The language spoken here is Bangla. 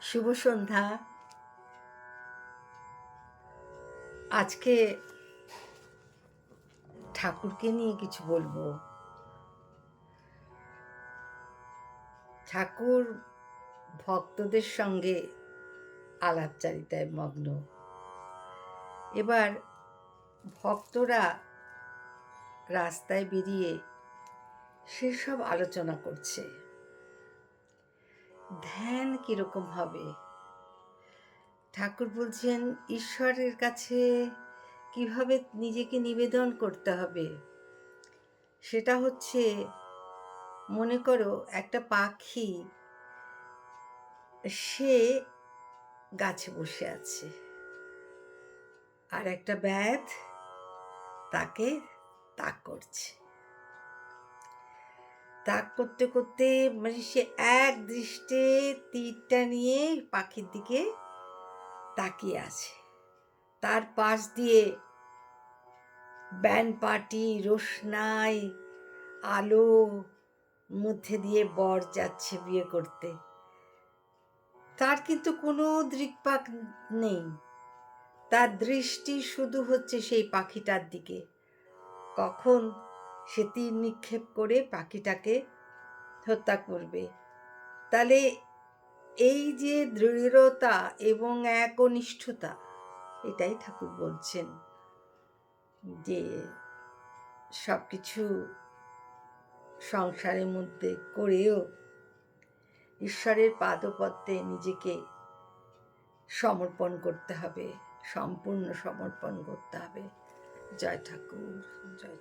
শুভ সন্ধ্যা। আজকে ঠাকুরকে নিয়ে কিছু বলবো। ঠাকুর ভক্তদের সঙ্গে আলাপচারিতায় মগ্ন। এবার ভক্তরা রাস্তায় বেরিয়ে সেসব আলোচনা করছে। ধ্যান কিরকম হবে? ঠাকুর বলছেন ঈশ্বরের কাছে কিভাবে নিজেকে নিবেদন করতে হবে। সেটা হচ্ছে, মনে করো একটা পাখি, সে গাছে বসে আছে আর একটা ব্যাধ তাকে তাক করছে। তাক করতে করতে মানে সে এক দৃষ্টে তীরটা নিয়ে পাখির দিকে তাকিয়ে আছে। তার পাশ দিয়ে ব্যান্ড পার্টি, রোশনাই, আলো মধ্যে দিয়ে বর যাচ্ছে বিয়ে করতে। তার কিন্তু কোনো দৃক্পাত নেই, তার দৃষ্টি শুধু হচ্ছে সেই পাখিটার দিকে। কখন সে তীর নিক্ষেপ করে পাখিটাকে হত্যা করবে। তাহলে এই যে দৃঢ়তা এবং একনিষ্ঠতা, এটাই ঠাকুর বলছেন যে সব কিছু সংসারের মধ্যে করেও ঈশ্বরের পাদপদ্মে নিজেকে সমর্পণ করতে হবে, সম্পূর্ণ সমর্পণ করতে হবে। জয় ঠাকুর, জয়।